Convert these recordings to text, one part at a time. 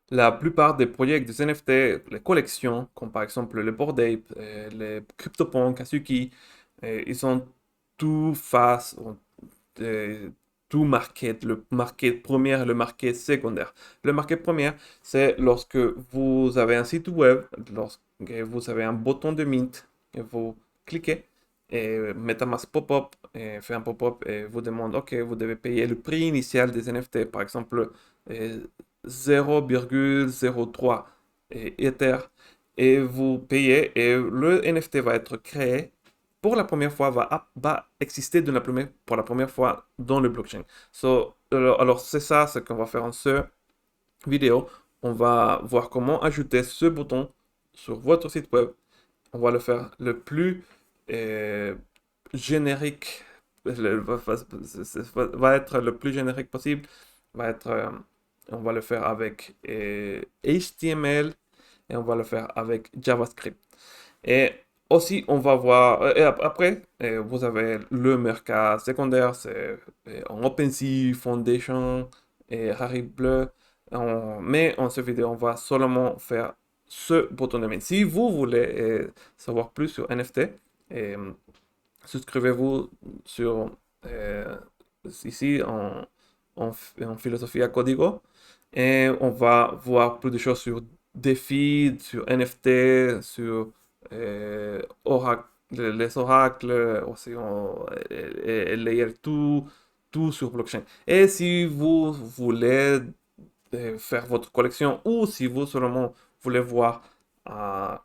La plupart des projets des NFT, les collections, comme par exemple le Bored Ape, les CryptoPunk, Azuki, ils sont tout face, euh, tout market, le market premier et le market secondaire. Le market premier, c'est lorsque vous avez un site web, lorsque vous avez un bouton de mint, et vous cliquez, et MetaMask pop-up, et fait un pop-up et vous demande, OK, vous devez payer le prix initial des NFT, par exemple, euh, 0,03 Ether, et vous payez, et le NFT va être créé pour la première fois, va exister pour la première fois dans le blockchain. Alors c'est ça ce qu'on va faire en ce vidéo. On va voir comment ajouter ce bouton sur votre site web. On va le faire le plus euh, générique, va être le plus générique possible. Va être, on va le faire avec HTML et on va le faire avec JavaScript. Et aussi, on va voir, et après, vous avez le mercat secondaire, c'est en OpenSea, Foundation et Rarible. Mais en cette vidéo, on va seulement faire ce bouton de main. Si vous voulez savoir plus sur NFT, souscrivez-vous sur ici en philosophie à Código et on va voir plus de choses sur défis, sur NFT, sur les oracles, aussi et layer tout sur blockchain. Et si vous voulez faire votre collection ou si vous seulement voulez voir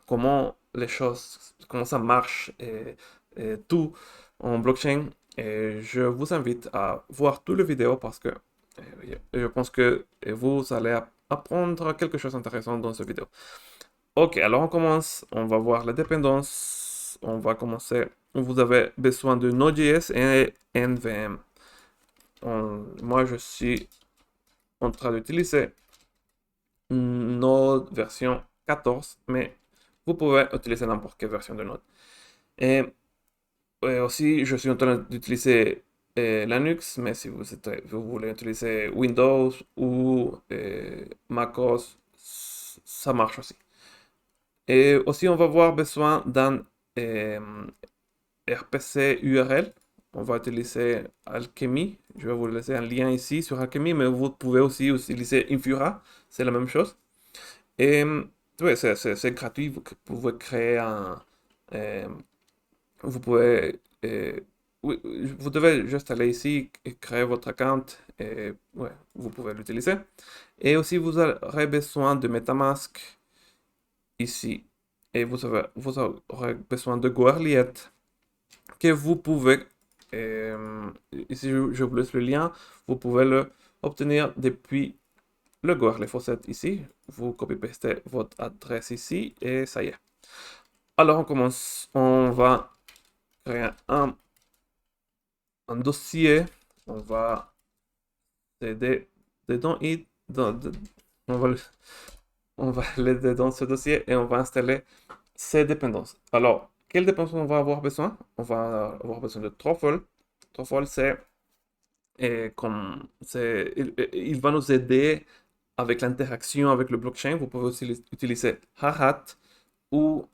comment les choses, comment ça marche et tout en blockchain, et je vous invite à voir toutes les vidéos parce que je pense que vous allez apprendre quelque chose d'intéressant dans cette vidéo. Ok, alors on commence. On va voir la dépendance. On va commencer. Vous avez besoin de Node.js et NVM. Moi, je suis en train d'utiliser Node version 14, mais vous pouvez utiliser n'importe quelle version de Node. Et, aussi, je suis en train d'utiliser Linux, mais si vous voulez utiliser Windows ou macOS, ça marche aussi. Et aussi, on va avoir besoin d'un RPC URL. On va utiliser Alchemy. Je vais vous laisser un lien ici sur Alchemy, mais vous pouvez aussi utiliser Infura. C'est la même chose. Et ouais, c'est gratuit. Vous pouvez créer euh, vous pouvez. Oui, vous devez juste aller ici et créer votre account et ouais, vous pouvez l'utiliser. Et aussi, vous aurez besoin de MetaMask ici. Et vous aurez besoin de Goerliet que vous pouvez. Ici, je vous laisse le lien. Vous pouvez le obtenir depuis le Goerli Faucet ici. Vous copie-pastez votre adresse ici et ça y est. Alors, on commence. On va créer un dossier. On va aider dedans et on va, on va l'aider dans ce dossier et on va installer ces dépendances. Alors, quelles dépendances on va avoir besoin? On va avoir besoin de Truffle. Truffle, il va nous aider avec l'interaction avec le blockchain. Vous pouvez aussi utiliser Harat ou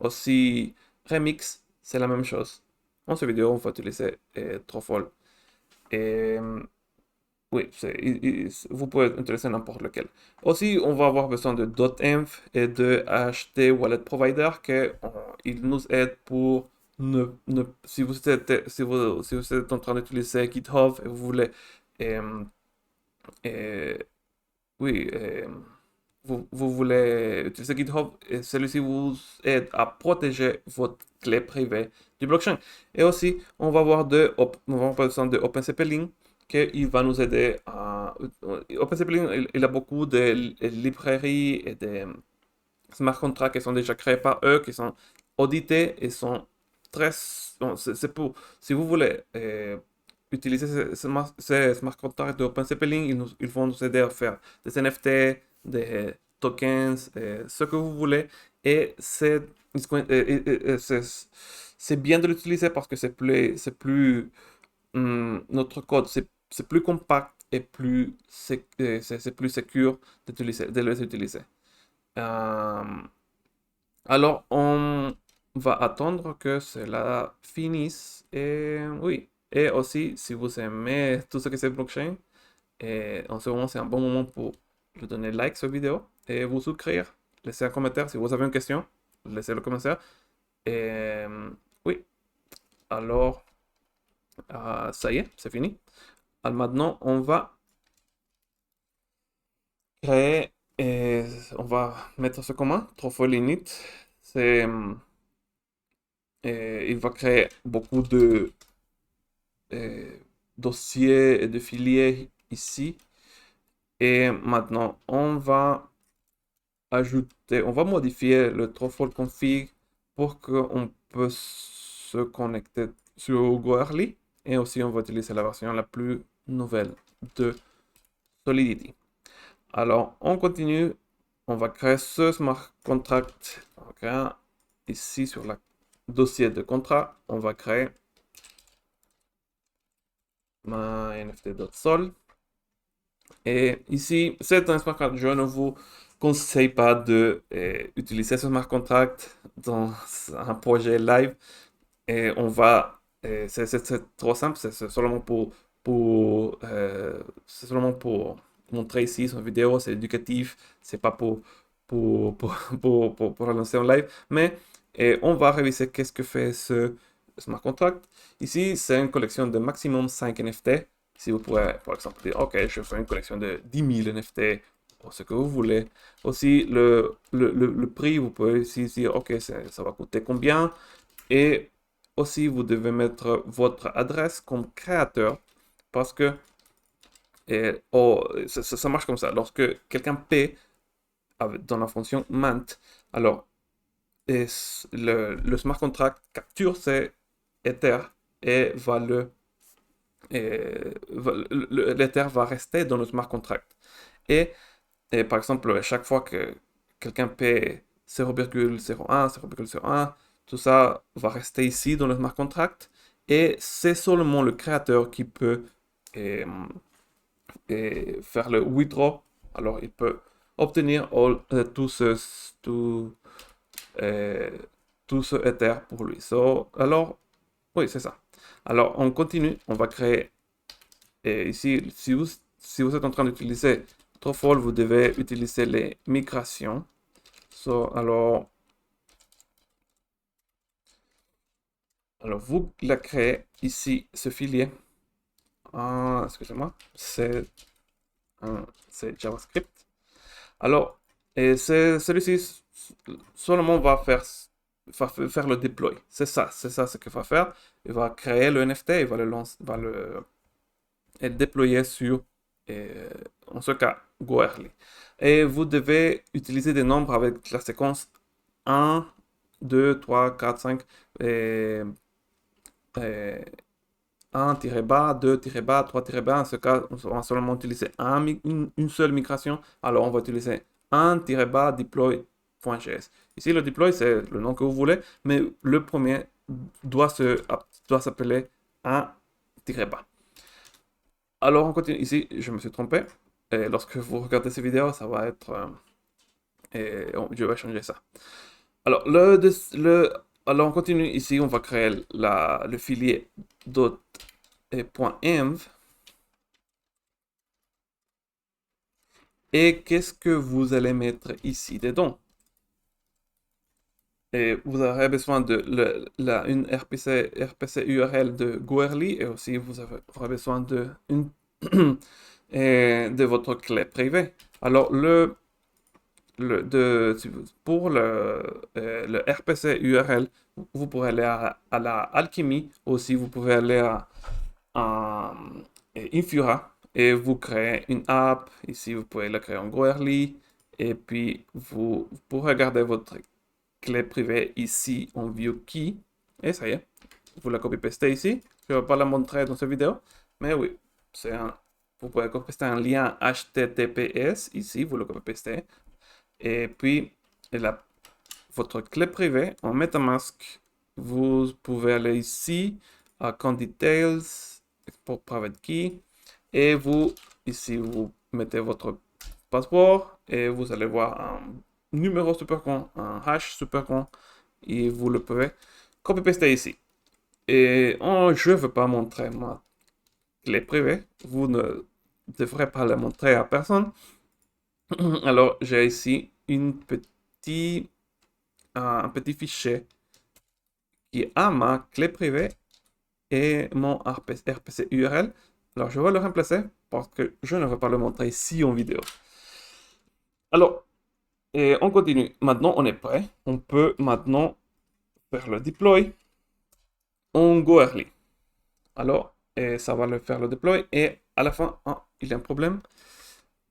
aussi Remix. C'est la même chose. Dans cette vidéo, on va utiliser Truffle. Et oui, vous pouvez utiliser n'importe lequel. Aussi, on va avoir besoin de .env et de HT Wallet Provider il nous aide pour si vous êtes en train d'utiliser GitHub et vous voulez euh, euh, oui, vous voulez utiliser GitHub et celui-ci vous aide à protéger votre clé privée du blockchain. Et aussi, on va avoir besoin de OpenCPLink qui va nous aider à... OpenCPLink, il a beaucoup de librairies et de smart contracts qui sont déjà créés par eux, qui sont audités et sont très... bon, c'est pour... Si vous voulez utiliser ces smart contracts de OpenCPLink, ils vont nous aider à faire des NFT, des tokens, ce que vous voulez. Et c'est bien de l'utiliser parce que notre code, c'est plus compact est plus, c'est plus sécure de les utiliser. Euh, alors, on va attendre que cela finisse. Et oui, et aussi, si vous aimez tout ce que c'est blockchain, et en ce moment, c'est un bon moment pour lui donner like sur la vidéo et vous souscrire. Laissez un commentaire si vous avez une question. Laissez le commentaire. Et oui, alors, ça y est, c'est fini. Alors maintenant, on va créer, on va mettre ce commun, Trofol init. C'est, il va créer beaucoup de euh, dossiers et de filiers ici. Et maintenant, on va modifier le Truffle config pour qu'on puisse se connecter sur Goerli. Et aussi, on va utiliser la version la plus nouvelle de Solidity. Alors, on continue. On va créer ce smart contract. On va créer ici sur le dossier de contrat. On va créer my.nft.sol. Et ici, c'est un smart contract. Je ne vous conseille pas de utiliser ce smart contract dans un projet live. Et on va, c'est trop simple, c'est seulement c'est seulement pour montrer ici son vidéo, c'est éducatif, c'est pas pour lancer en live. Mais on va réviser qu'est-ce que fait ce smart contract. Ici, c'est une collection de maximum 5 NFT. Si vous pourrez, par exemple, dire, OK, je fais une collection de 10 000 NFT, ou ce que vous voulez. Aussi, le prix, vous pouvez aussi dire, OK, ça va coûter combien. Et aussi, vous devez mettre votre adresse comme créateur parce que ça marche comme ça. Lorsque quelqu'un paie dans la fonction Mant, alors le smart contract capture ces Ether et l'Ether va rester dans le smart contract. Et, par exemple, chaque fois que quelqu'un paie 0,01, 0,01, tout ça va rester ici dans le smart contract. Et c'est seulement le créateur qui peut euh, faire le withdraw. Alors, il peut obtenir tout, euh, tout ce Ether pour lui. Alors, oui, c'est ça. Alors, on continue. On va créer ici, si vous êtes en train d'utiliser Truffle, vous devez utiliser les migrations. Alors, vous la créez ici, ce filier. Excusez-moi, c'est JavaScript. Alors, celui-ci seulement faire le deploy. C'est ça ce qu'il va faire. Il va créer le NFT, il va le lancer, et déployer sur, en ce cas, Goerli. Et vous devez utiliser des nombres avec la séquence 1, 2, 3, 4, 5, et, 1-bas, 2-bas, 3-bas. En ce cas, on va seulement utiliser une seule migration. Alors, on va utiliser 1-bas deploy.js. Ici, le deploy, c'est le nom que vous voulez, mais le premier doit s'appeler 1-bas. Alors, on continue. Ici, je me suis trompé. Et lorsque vous regardez ces vidéos, ça va être... je vais changer ça. Alors, alors on continue. Ici, on va créer le filet .env. Et qu'est-ce que vous allez mettre ici dedans? Et vous aurez besoin de une RPC URL de Goerli et aussi vous aurez besoin de votre clé privée. Alors, pour le RPC URL, vous pourrez aller à la Alchemy, aussi vous pouvez aller à Infura et vous créez une app. Ici, vous pouvez la créer en Goerli et puis vous pourrez garder votre clé privée ici en view key et ça y est, vous la copy-pastez ici. Je ne vais pas la montrer dans cette vidéo, mais oui, vous pouvez copy-paster un lien HTTPS ici, vous le copy-pastez. Et puis, votre clé privée en MetaMask, vous pouvez aller ici à Account Details, Export Private Key, et vous ici, vous mettez votre passeport et vous allez voir un numéro super grand, un hash super grand, et vous le pouvez copy-paster ici. Et je ne veux pas montrer ma clé privée. Vous ne devrez pas la montrer à personne. Alors, j'ai ici un petit fichier qui a ma clé privée et mon RPC URL. Alors, je vais le remplacer parce que je ne veux pas le montrer ici en vidéo. Alors, et on continue. Maintenant, on est prêt. On peut maintenant faire le deploy en Go Early. Alors, et ça va le faire le deploy. Et à la fin, il y a un problème.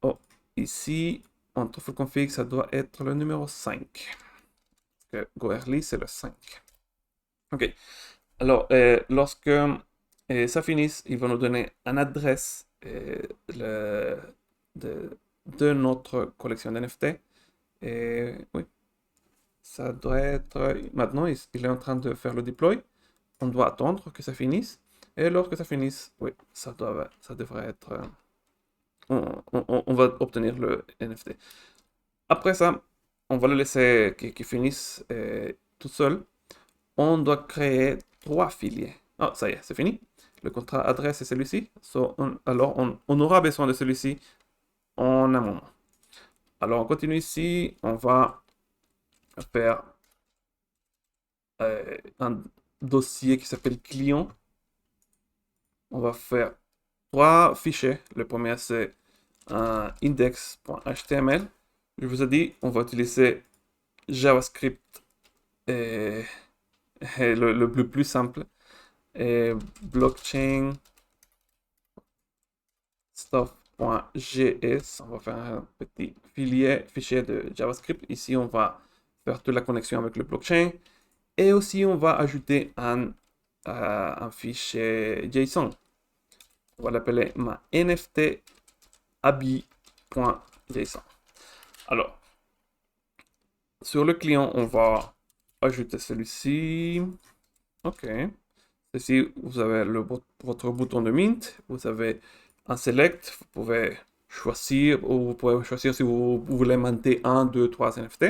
Oh, ici, en truffle config, ça doit être le numéro 5. Parce que Go Early, c'est le 5. OK. Alors, lorsque ça finisse, il va nous donner une adresse de notre collection d'NFT. Et oui, ça doit être... Maintenant, il est en train de faire le deploy. On doit attendre que ça finisse. Et lorsque ça finisse, oui, ça devrait être... on va obtenir le NFT. Après ça, on va le laisser qu'il finisse tout seul. On doit créer 3 filiers. Ah, ça y est, c'est fini. Le contrat adresse est celui-ci. Alors, on aura besoin de celui-ci en un moment. Alors, on continue ici. On va faire un dossier qui s'appelle client. On va faire 3 fichiers. Le premier, c'est un index.html. Je vous ai dit, on va utiliser JavaScript et, le plus simple. Et blockchain stuff.js. On va faire un petit fichier de JavaScript. Ici, on va faire toute la connexion avec le blockchain. Et aussi, on va ajouter un fichier JSON. On va l'appeler ma NFT abi.json. Alors, sur le client, on va ajouter celui-ci. OK. Ici, vous avez votre bouton de mint. Vous avez un select. Vous pouvez choisir, ou vous pouvez choisir si vous voulez monter 1, 2, 3 NFT.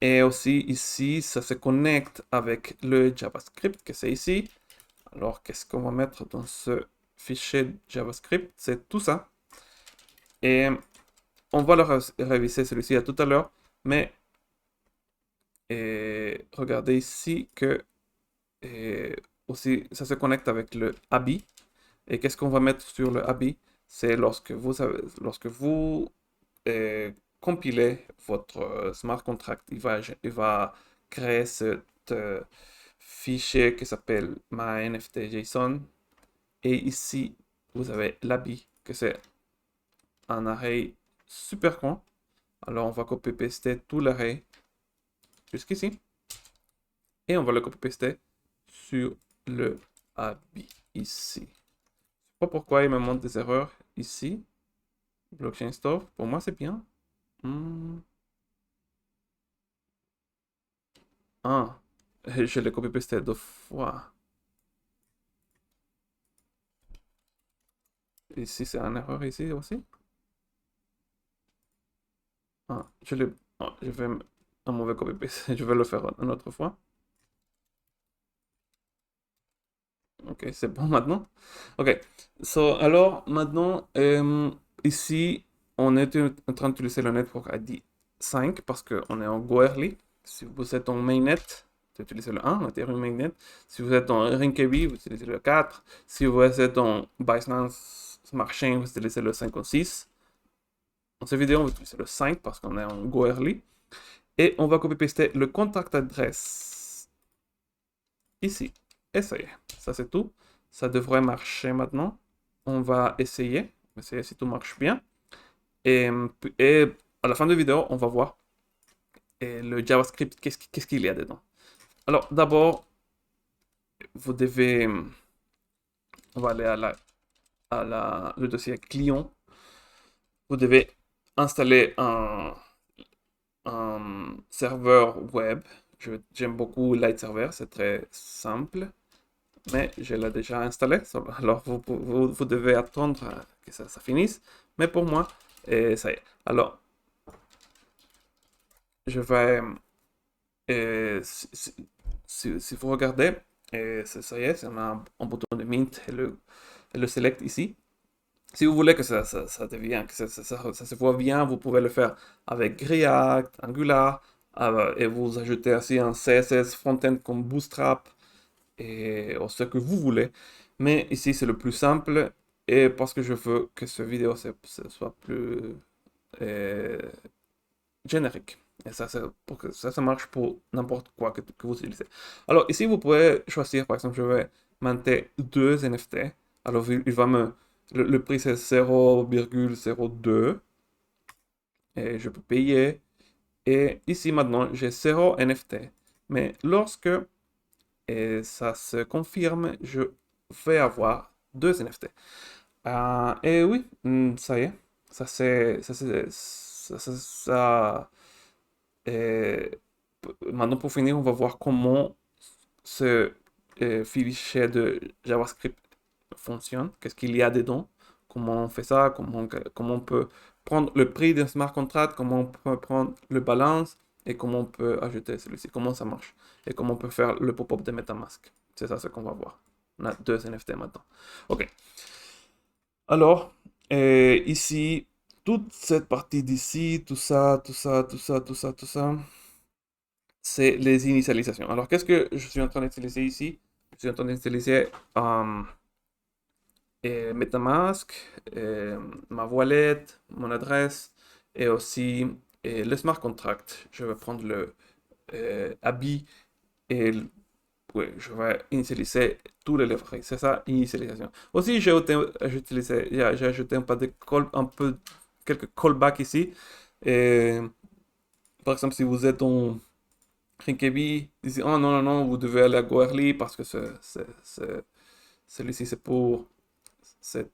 Et aussi, ici, ça se connecte avec le JavaScript que c'est ici. Alors, qu'est-ce qu'on va mettre dans ce fichier JavaScript? C'est tout ça. Et on va le réviser celui-ci à tout à l'heure. Mais regardez ici que aussi, ça se connecte avec le ABI. Et qu'est-ce qu'on va mettre sur le ABI? C'est lorsque vous compilez votre smart contract, il va créer ce fichier qui s'appelle my.nft.json. Et ici, vous avez l'ABI, que c'est un array super grand. Alors, on va copier-paster tout l'array jusqu'ici. Et on va le copier-paster sur le ABI ici. Je sais pas pourquoi il me montre des erreurs ici. Blockchain Store, pour moi c'est bien. Ah, je l'ai copié-pasté 2 fois. Ici c'est une erreur ici aussi. Ah, je vais un mauvais copy-paste. Je vais le faire une autre fois. Ok, c'est bon maintenant. Ok, alors maintenant, ici, on est en train d'utiliser le Network ID 5 parce qu'on est en Go Early. Si vous êtes en mainnet, vous utilisez le 1, Ethereum mainnet. Si vous êtes en Rinkebi, vous utilisez le 4. Si vous êtes en Binance Smart Chain, vous utilisez le 5 ou 6. Dans cette vidéo, on va utiliser le 5 parce qu'on est en Go Early. Et on va copier-paster le contact adresse ici. Et ça y est, ça c'est tout. Ça devrait marcher maintenant. On va essayer si tout marche bien. Et, et à la fin de la vidéo, on va voir le JavaScript, qu'est-ce qu'il y a dedans. Alors d'abord, vous devez, on va aller le dossier client. Vous devez installer un serveur web. J'aime beaucoup Light Server, c'est très simple. mais je l'ai déjà installé. Alors, vous devez attendre que ça finisse. Mais pour moi, ça y est. Alors, je vais... si vous regardez, ça y est, on a un bouton de Mint et le Select ici. Si vous voulez que ça devienne, que ça se voit bien, vous pouvez le faire avec React, Angular, et vous ajoutez aussi un CSS Frontend comme Bootstrap, ou ce que vous voulez. Mais ici, c'est le plus simple, et parce que je veux que ce vidéo soit plus euh, générique. Et ça, pour que ça marche pour n'importe quoi que vous utilisez. Alors ici, vous pouvez choisir, par exemple, je vais monter deux NFT. Alors il va le prix c'est 0,02 et je peux payer. Et ici maintenant, j'ai 0 NFT. Mais lorsque ça se confirme, je vais avoir deux NFT. Et oui, ça y est. Ça c'est ça, et maintenant, pour finir, on va voir comment ce fichier de JavaScript fonctionne, qu'est-ce qu'il y a dedans, comment on fait ça, comment on peut prendre le prix d'un smart contract, comment on peut prendre le balance et comment on peut ajouter celui-ci, comment ça marche et comment on peut faire le pop-up de MetaMask. C'est ça ce qu'on va voir. On a deux NFT maintenant. Ok. Alors, ici, toute cette partie d'ici, tout ça, tout ça, tout ça, tout ça, tout ça, c'est les initialisations. Alors, qu'est-ce que je suis en train d'utiliser ici? Je suis en train d'utiliser MetaMask, ma wallet, mon adresse et aussi le smart contract. Je vais prendre le habit et ouais, je vais initialiser tous les livres. C'est ça, initialisation. Aussi, j'ai ajouté un peu quelques callbacks ici. Et, par exemple, si vous êtes en Rinkebi disait, oh non, non, non, vous devez aller à Goerli parce que celui-ci c'est pour cette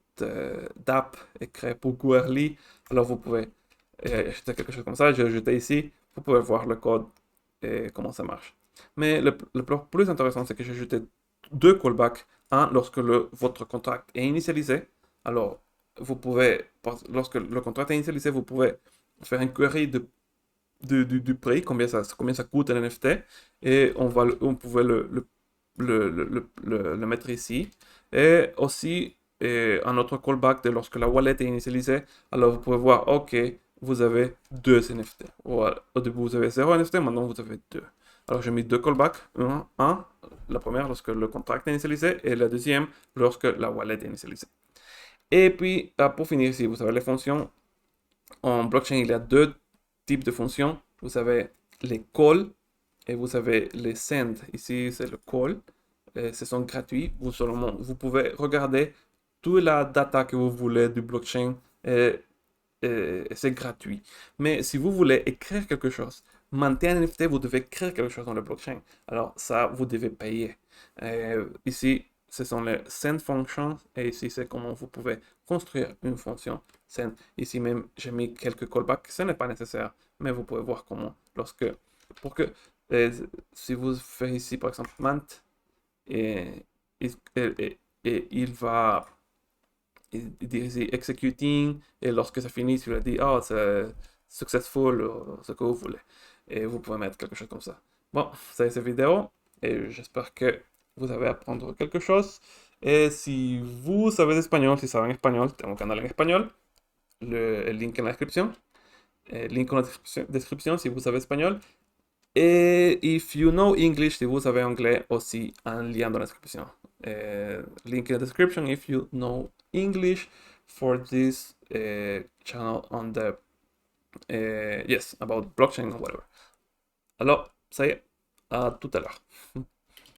DAP est créé pour Goerli. Alors vous pouvez acheter quelque chose comme ça. J'ai ajouté ici. Vous pouvez voir le code et comment ça marche. Mais le plus intéressant, c'est que j'ai ajouté deux callbacks. Un, lorsque votre contract est initialisé. Alors, lorsque le contract est initialisé, vous pouvez faire une query du prix, combien ça coûte un NFT, et on pouvait le mettre ici. Et aussi, un autre callback de lorsque la wallet est initialisée, alors vous pouvez voir, ok, vous avez deux NFT. Au début, vous avez 0 NFT, maintenant vous avez deux. Alors j'ai mis deux callbacks, la première lorsque le contract est initialisé, et la deuxième lorsque la wallet est initialisée. Et puis, pour finir ici, vous avez les fonctions. En blockchain, il y a deux types de fonctions. Vous avez les calls et vous avez les send. Ici, c'est le call. Ce sont gratuits. Vous pouvez regarder toute la data que vous voulez du blockchain et c'est gratuit. Mais si vous voulez écrire quelque chose, maintenir un NFT, vous devez écrire quelque chose dans le blockchain. Alors ça, vous devez payer. Ici, ce sont les send functions et ici, c'est comment vous pouvez construire une fonction send. Ici même, j'ai mis quelques callbacks. Ce n'est pas nécessaire, mais vous pouvez voir comment. Pour que, euh, si vous faites ici, par exemple, mant, et, il va il dit ici executing, et lorsque ça finit, il dit, oh, c'est successful, ou ce que vous voulez. Et vous pouvez mettre quelque chose comme ça. Bon, c'est cette vidéo, et j'espère que vous avez appris quelque chose. Et si vous savez espagnol, si savez espagnol, tengo un canal en espagnol, el link en la descripción, el link en la descripción si vous savez espagnol. Et if you know English, si vous savez anglais, aussi un lien dans la description. Link in the description if you know English for this channel on the yes about blockchain or whatever. Alors, ça y est, à tout à l'heure.